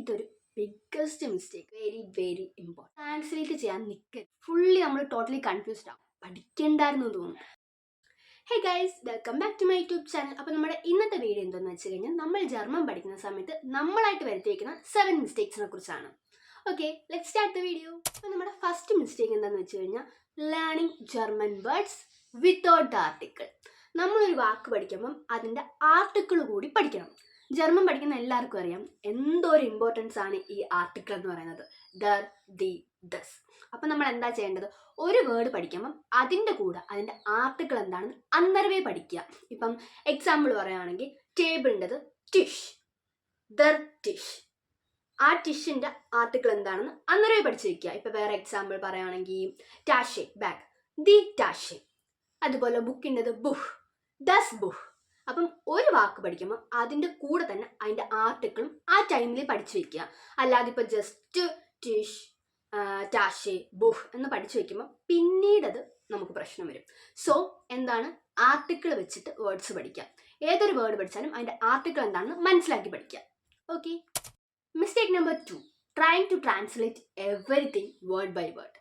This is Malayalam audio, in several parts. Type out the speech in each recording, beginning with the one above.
ഇതൊരു biggest mistake, very very important. Translate ചെയ്യാൻ നിൽക്കരുത്. ഫുള്ളി നമ്മൾ ടോട്ടലി കൺഫ്യൂസ്ഡ് ആവും. പഠിക്കണ്ടായിരുന്നു തോന്നും. Hey guys, welcome back to my YouTube channel. അപ്പോൾ നമ്മുടെ ഇന്നത്തെ വീഡിയോ എന്താണെന്ന് വെച്ച് കഴിഞ്ഞാൽ നമ്മൾ ജർമ്മൻ പഠിക്കുന്ന സമയത്ത് നമ്മളായിട്ട് വരുത്തിയിരിക്കുന്ന 7 മിസ്റ്റേക്സിനെ കുറിച്ചാണ്. Okay, let's start the video. അപ്പോൾ നമ്മുടെ ഫസ്റ്റ് മിസ്റ്റേക്ക് എന്താണെന്ന് വെച്ച് കഴിഞ്ഞാൽ learning German words without article. നമ്മളൊരു വാക്ക് പഠിക്കുമ്പം അതിൻ്റെ ആർട്ടിക്കിൾ കൂടി പഠിക്കണം. ജർമ്മൻ പഠിക്കുന്ന എല്ലാവർക്കും അറിയാം എന്തോരം ഇമ്പോർട്ടൻസ് ആണ് ഈ ആർട്ടിക്കിൾ എന്ന് പറയുന്നത്. ദർ, ദി, ദസ്. അപ്പം നമ്മൾ എന്താ ചെയ്യേണ്ടത്? ഒരു വേർഡ് പഠിക്കുമ്പം അതിൻ്റെ കൂടെ അതിൻ്റെ ആർട്ടിക്കിൾ എന്താണെന്ന് അന്നേരമേ പഠിക്കുക. ഇപ്പം എക്സാമ്പിൾ പറയുകയാണെങ്കിൽ ടേബിളിൻ്റെത് ടിഷ്, ദർ ടിഷ്. ആ ടിഷിൻ്റെ ആർട്ടിക്കിൾ എന്താണെന്ന് അന്നേരമേ പഠിച്ചു വയ്ക്കുക. ഇപ്പം വേറെ എക്സാമ്പിൾ പറയുകയാണെങ്കിൽ ടാഷെ, ബാഗ്, ദി ടാഷെ. അതുപോലെ ബുക്കിൻ്റെത് ബുഹ്, ദസ് ബുഹ്. അപ്പം ഒരു വാക്ക് പഠിക്കുമ്പോൾ അതിൻ്റെ കൂടെ തന്നെ അതിൻ്റെ ആർട്ടിക്കിളും ആ ടൈമിൽ പഠിച്ചു വയ്ക്കുക. അല്ലാതെ ഇപ്പോൾ ജസ്റ്റ് ടിഷ്, ടാഷെ, ബുഹ് എന്ന് പഠിച്ചു വയ്ക്കുമ്പോൾ പിന്നീടത് നമുക്ക് പ്രശ്നം വരും. സോ എന്താണ്, ആർട്ടിക്കിൾ വെച്ചിട്ട് വേർഡ്സ് പഠിക്കുക. ഏതൊരു വേർഡ് പഠിച്ചാലും അതിൻ്റെ ആർട്ടിക്കിൾ എന്താണെന്ന് മനസ്സിലാക്കി പഠിക്കുക. Okay. Mistake number 2, trying to translate everything word by word.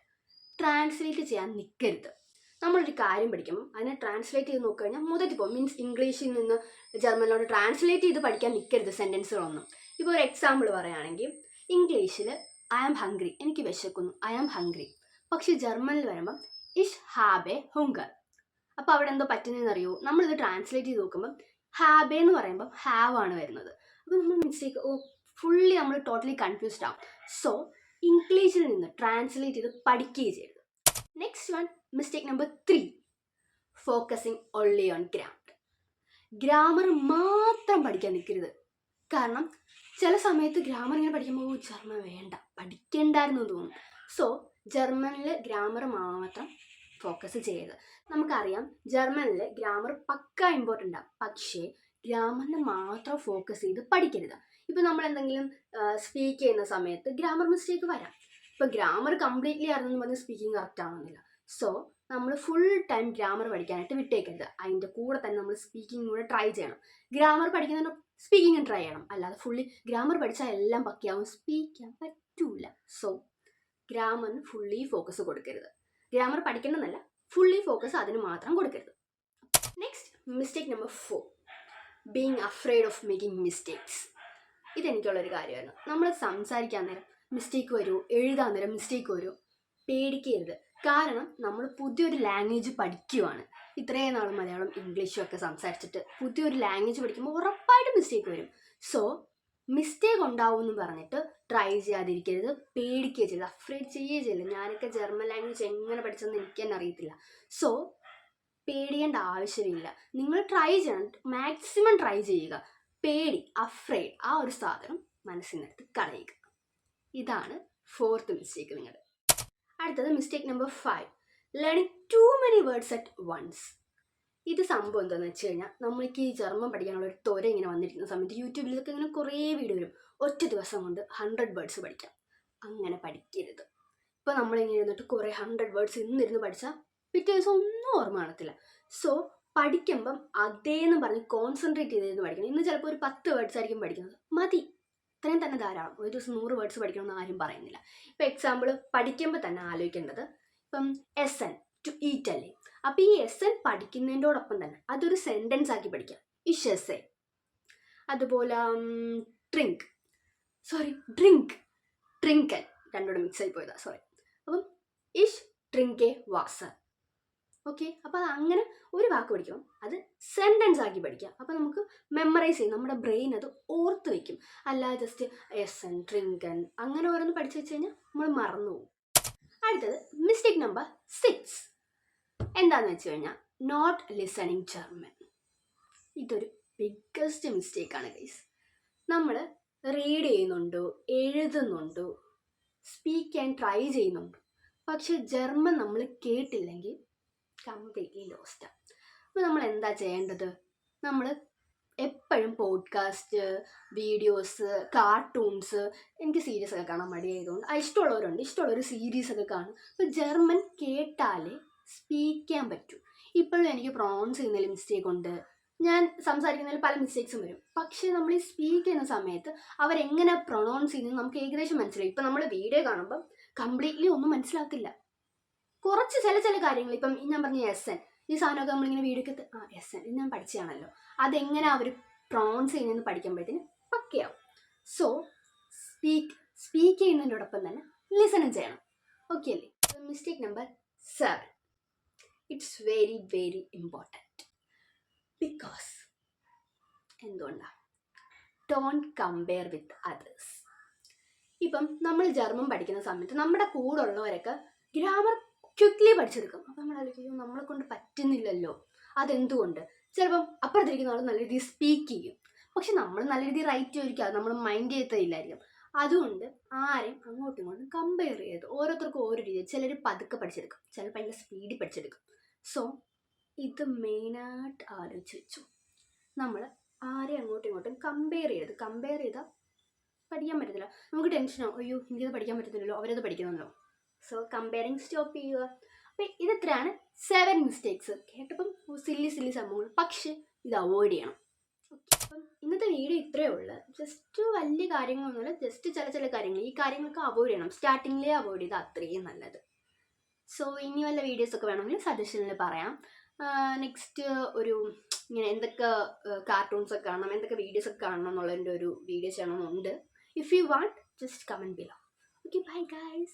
Translate ചെയ്യാൻ നിൽക്കരുത്. നമ്മളൊരു കാര്യം പഠിക്കുമ്പോൾ അതിനെ ട്രാൻസ്ലേറ്റ് ചെയ്ത് നോക്കിക്കഴിഞ്ഞാൽ മുതറ്റി പോകും. മീൻസ് ഇംഗ്ലീഷിൽ നിന്ന് ജർമ്മനിലോട്ട് ട്രാൻസ്ലേറ്റ് ചെയ്ത് പഠിക്കാൻ നിൽക്കരുത് സെൻറ്റൻസുകളൊന്നും. ഇപ്പോൾ ഒരു എക്സാമ്പിൾ പറയുകയാണെങ്കിൽ ഇംഗ്ലീഷിൽ ഐ ആം ഹംഗ്രി, എനിക്ക് വിശക്കുന്നു, ഐ ആം ഹംഗ്രി. പക്ഷേ ജർമ്മനിൽ വരുമ്പം ഇഷ് ഹാബെ ഹുങ്കർ. അപ്പോൾ അവിടെ എന്തോ പറ്റുന്നതെന്ന് അറിയോ? നമ്മളിത് ട്രാൻസ്ലേറ്റ് ചെയ്ത് നോക്കുമ്പം ഹാബെ എന്ന് പറയുമ്പം ഹാവ് ആണ് വരുന്നത്. അപ്പോൾ നമ്മൾ മിസ്റ്റേക്ക് ഫുള്ളി നമ്മൾ ടോട്ടലി കൺഫ്യൂസ്ഡ് ആവും. സോ ഇംഗ്ലീഷിൽ നിന്ന് ട്രാൻസ്ലേറ്റ് ചെയ്ത് പഠിക്കുകയും ചെയ്യരുത്. Next one, mistake number 3, focusing only on grammar. Grammar മാത്രം പഠിക്കാൻ നിൽക്കരുത്. കാരണം ചില സമയത്ത് ഗ്രാമർ ഇങ്ങനെ പഠിക്കുമ്പോൾ ജർമ്മൻ വേണ്ട, പഠിക്കണ്ടായിരുന്നു എന്ന് തോന്നും. സോ ജർമ്മനിൽ ഗ്രാമർ മാത്രം ഫോക്കസ് ചെയ്യരുത്. നമുക്കറിയാം ജർമ്മനിൽ ഗ്രാമർ പക്ക ഇമ്പോർട്ടൻ്റ് ആണ്. പക്ഷേ ഗ്രാമറിന് മാത്രം ഫോക്കസ് ചെയ്ത് പഠിക്കരുത്. ഇപ്പോൾ നമ്മൾ എന്തെങ്കിലും സ്പീക്ക് ചെയ്യുന്ന സമയത്ത് ഗ്രാമർ മിസ്റ്റേക്ക് വരാം. ഇപ്പോൾ ഗ്രാമർ കംപ്ലീറ്റ്ലി അറിഞ്ഞെന്ന് പറഞ്ഞ് സ്പീക്കിംഗ് കറക്റ്റ് ആവുന്നില്ല. സോ നമ്മൾ ഫുൾ ടൈം ഗ്രാമർ പഠിക്കാനായിട്ട് വിട്ടേക്കരുത്. അതിൻ്റെ കൂടെ തന്നെ നമ്മൾ സ്പീക്കിംഗ് കൂടെ ട്രൈ ചെയ്യണം. ഗ്രാമർ പഠിക്കുന്നതിന് സ്പീക്കിങ്ങും ട്രൈ ചെയ്യണം. അല്ലാതെ ഫുള്ളി ഗ്രാമർ പഠിച്ചാൽ എല്ലാം പക്കയാവും, സ്പീക്ക് ചെയ്യാൻ പറ്റൂല. സോ ഗ്രാമറിന് ഫുള്ളി ഫോക്കസ് കൊടുക്കരുത്. ഗ്രാമർ പഠിക്കണമെന്നല്ല, ഫുള്ളി ഫോക്കസ് അതിന് മാത്രം കൊടുക്കരുത്. Next, mistake number 4, being afraid of making mistakes. ഇതെനിക്കുള്ളൊരു കാര്യമായിരുന്നു. നമ്മൾ സംസാരിക്കാൻ നേരം മിസ്റ്റേക്ക് വരുമോ, എഴുതാൻ നേരം മിസ്റ്റേക്ക് വരുമോ, പേടിക്കരുത്. കാരണം നമ്മൾ പുതിയൊരു ലാംഗ്വേജ് പഠിക്കുവാണ്. ഇത്രയും നാൾ മലയാളം ഇംഗ്ലീഷും ഒക്കെ സംസാരിച്ചിട്ട് പുതിയൊരു ലാംഗ്വേജ് പഠിക്കുമ്പോൾ ഉറപ്പായിട്ടും മിസ്റ്റേക്ക് വരും. സോ മിസ്റ്റേക്ക് ഉണ്ടാവുമെന്ന് പറഞ്ഞിട്ട് ട്രൈ ചെയ്യാതിരിക്കരുത്, പേടിക്കുകയും ചെയ്യരുത്, അഫ്രൈഡ് ചെയ്യുകയും ചെയ്യില്ല. ഞാനൊക്കെ ജർമ്മൻ ലാംഗ്വേജ് എങ്ങനെ പഠിച്ചതെന്ന് എനിക്ക് തന്നെ അറിയത്തില്ല. സോ പേടിയേണ്ട ആവശ്യമില്ല. നിങ്ങൾ ട്രൈ ചെയ്യണം, മാക്സിമം ട്രൈ ചെയ്യുക. പേടി, അഫ്രൈഡ്, ആ ഒരു സാധനം മനസ്സിനടുത്ത് കളയുക. ഇതാണ് 4th മിസ്റ്റേക്ക് നിങ്ങളുടെ. അടുത്തത് mistake number 5, learning to many words at once. ഇത് സംഭവം എന്താണെന്ന് വെച്ച് കഴിഞ്ഞാൽ നമ്മൾക്ക് ഈ ജർമ്മൻ പഠിക്കാനുള്ള ഒരു ത്വര ഇങ്ങനെ വന്നിരിക്കുന്ന സമയത്ത് യൂട്യൂബിലൊക്കെ ഇങ്ങനെ കുറേ വീഡിയോ വരും. ഒറ്റ ദിവസം കൊണ്ട് 100 വേർഡ്സ് പഠിക്കാം. അങ്ങനെ പഠിക്കരുത്. ഇപ്പോൾ നമ്മളിങ്ങനെ ഇരുന്നിട്ട് കുറേ 100 വേർഡ്സ് ഇന്നിരുന്ന് പഠിച്ചാൽ പിറ്റേ ദിവസം ഒന്നും ഓർമ്മ കാണത്തില്ല. സോ പഠിക്കുമ്പം അതേന്ന് പറഞ്ഞ് കോൺസെൻട്രേറ്റ് ചെയ്തിരുന്ന് പഠിക്കണം. ഇന്ന് ചിലപ്പോൾ ഒരു 10 വേർഡ്സ് ആയിരിക്കും പഠിക്കുന്നത്, മതി, ഇത്രയും തന്നെ ധാരാളം. ഒരു ദിവസം 100 വേർഡ്സ് പഠിക്കണമെന്ന് ആരും പറയുന്നില്ല. ഇപ്പോൾ എക്സാമ്പിൾ പഠിക്കുമ്പോൾ തന്നെ ആലോചിക്കേണ്ടത്, ഇപ്പം എസൻ, ടു ഈറ്റ് അല്ലേ. അപ്പോൾ ഈ എസൻ പഠിക്കുന്നതിൻ്റെയോടൊപ്പം തന്നെ അതൊരു സെൻറ്റൻസ് ആക്കി പഠിക്കാം. ഇഷ് എസെ. അതുപോലെ ഡ്രിങ്ക്, ട്രിങ്കൻ, രണ്ടോടെ മിക്സ് ആയി പോയതാ, സോറി. അപ്പം ഇഷ് ഡ്രിങ്കെ വാസർ. ഓക്കെ, അപ്പോൾ അത് അങ്ങനെ ഒരു വാക്ക് പഠിക്കുമ്പോൾ അത് സെൻറ്റൻസ് ആക്കി പഠിക്കാം. അപ്പോൾ നമുക്ക് മെമ്മറൈസ് ചെയ്യും, നമ്മുടെ ബ്രെയിൻ അത് ഓർത്ത് വയ്ക്കും. അല്ലാതെ ജസ്റ്റ് എസൻ, ഡ്രിങ്കൻ അങ്ങനെ ഓരോന്ന് പഠിച്ചു വെച്ച് കഴിഞ്ഞാൽ നമ്മൾ മറന്നു പോകും. അടുത്തത് മിസ്റ്റേക്ക് നമ്പർ 6, എന്താണെന്ന് വെച്ച് കഴിഞ്ഞാൽ നോട്ട് ലിസണിങ് ജർമ്മൻ. ഇതൊരു ബിഗ്ഗസ്റ്റ് മിസ്റ്റേക്കാണ് ഗൈസ്. നമ്മൾ റീഡ് ചെയ്യുന്നുണ്ടോ, എഴുതുന്നുണ്ടോ, സ്പീക്ക് ചെയ്യാൻ ട്രൈ ചെയ്യുന്നുണ്ടോ, പക്ഷെ ജർമ്മൻ നമ്മൾ കേട്ടില്ലെങ്കിൽ കംപ്ലീറ്റ്ലി ലോസ്റ്റാണ്. അപ്പോൾ നമ്മൾ എന്താ ചെയ്യേണ്ടത്? നമ്മൾ എപ്പോഴും പോഡ്കാസ്റ്റ്, വീഡിയോസ്, കാർട്ടൂൺസ്, എനിക്ക് സീരീസ് ഒക്കെ കാണാൻ മടിയായതുകൊണ്ട് ഇഷ്ടമുള്ളവരുണ്ട്, ഇഷ്ടമുള്ളൊരു സീരീസൊക്കെ കാണും. അപ്പോൾ ജർമ്മൻ കേട്ടാലേ സ്പീക്ക് ചെയ്യാൻ പറ്റൂ. ഇപ്പോഴും എനിക്ക് പ്രൊണൗൺസ് ചെയ്യുന്നതിൽ മിസ്റ്റേക്ക് ഉണ്ട്, ഞാൻ സംസാരിക്കുന്നതിൽ പല മിസ്റ്റേക്സും വരും. പക്ഷേ നമ്മൾ ഈ സ്പീക്ക് ചെയ്യുന്ന സമയത്ത് അവരെങ്ങനെ പ്രൊണൗൺസ് ചെയ്യുന്നത് നമുക്ക് ഏകദേശം മനസ്സിലായി. ഇപ്പം നമ്മൾ വീഡിയോ കാണുമ്പം കംപ്ലീറ്റ്ലി ഒന്നും മനസ്സിലാക്കില്ല. കുറച്ച് ചില കാര്യങ്ങൾ, ഇപ്പം ഞാൻ പറഞ്ഞ എസ് എൻ, ഈ സാധനമൊക്കെ നമ്മളിങ്ങനെ വീഡിയോക്ക് എസ് എൻ ഇത് ഞാൻ പഠിച്ചതാണല്ലോ, അതെങ്ങനെ അവർ പ്രൊണൗൺസ് ചെയ്യുന്നതെന്ന് പഠിക്കുമ്പോഴത്തേന് പക്കയാവും. സോ സ്പീക്ക് ചെയ്യുന്നതിനോടൊപ്പം തന്നെ ലിസണും ചെയ്യണം. ഓക്കെ അല്ലേ? Mistake number 7, it's very very important. Because എന്തുകൊണ്ടാണ്? Don't compare with others. ഇപ്പം നമ്മൾ ജർമ്മൻ പഠിക്കുന്ന സമയത്ത് നമ്മുടെ കൂടെ ഉള്ളവരൊക്കെ ഗ്രാമർ ക്വിക്ക്ലി പഠിച്ചെടുക്കും. അപ്പം നമ്മൾ ആലോചിക്കും നമ്മളെ കൊണ്ട് പറ്റുന്നില്ലല്ലോ, അതെന്തുകൊണ്ട്? ചിലപ്പം അപ്പുറത്തിരിക്കുന്ന ആൾ നല്ല രീതിയിൽ സ്പീക്ക് ചെയ്യും, പക്ഷെ നമ്മൾ നല്ല രീതിയിൽ റൈറ്റ് ചോദിക്കുക, നമ്മൾ മൈൻഡ് ചെയ്യത്തില്ലായിരിക്കും. അതുകൊണ്ട് ആരെയും അങ്ങോട്ടും ഇങ്ങോട്ടും കമ്പയർ ചെയ്ത് ഓരോരുത്തർക്കും ഓരോ രീതി. ചിലർ പതുക്കെ പഠിച്ചെടുക്കും, ചിലർ ഭയങ്കര സ്പീഡിൽ പഠിച്ചെടുക്കും. സോ ഇത് മെയിനായിട്ട് ആലോചിച്ച് വെച്ചു. നമ്മൾ ആരെയും അങ്ങോട്ടും ഇങ്ങോട്ടും കമ്പയർ ചെയ്താൽ പഠിക്കാൻ പറ്റത്തില്ല. നമുക്ക് ടെൻഷനോ, അയ്യോ എനിക്കത് പഠിക്കാൻ പറ്റത്തില്ലല്ലോ, അവരത് പഠിക്കണമല്ലോ. സോ കമ്പയറിങ് സ്റ്റോപ്പ് ചെയ്യുക. അപ്പം ഇതെത്രയാണ് 7 മിസ്റ്റേക്സ്. കേട്ടപ്പം സില്ലി സംഭവങ്ങൾ, പക്ഷെ ഇത് അവോയ്ഡ് ചെയ്യണം. അപ്പം ഇന്നത്തെ വീഡിയോ ഇത്രയേ ഉള്ളൂ. ജസ്റ്റ് വലിയ കാര്യങ്ങളൊന്നുമില്ല, ജസ്റ്റ് ചില കാര്യങ്ങൾ, ഈ കാര്യങ്ങളൊക്കെ അവോയ്ഡ് ചെയ്യണം. സ്റ്റാർട്ടിങ്ങിലേ അവോയ്ഡ് ചെയ്താൽ അത്രയും നല്ലത്. സോ ഇനി വല്ല വീഡിയോസൊക്കെ വേണമെങ്കിൽ സജഷനിൽ പറയാം. നെക്സ്റ്റ് ഒരു ഇങ്ങനെ എന്തൊക്കെ കാർട്ടൂൺസൊക്കെ കാണണം, എന്തൊക്കെ വീഡിയോസൊക്കെ കാണണം എന്നുള്ളതിൻ്റെ ഒരു വീഡിയോ ചെയ്യണമെന്നുണ്ട്. If you want, just comment below. Okay, bye guys.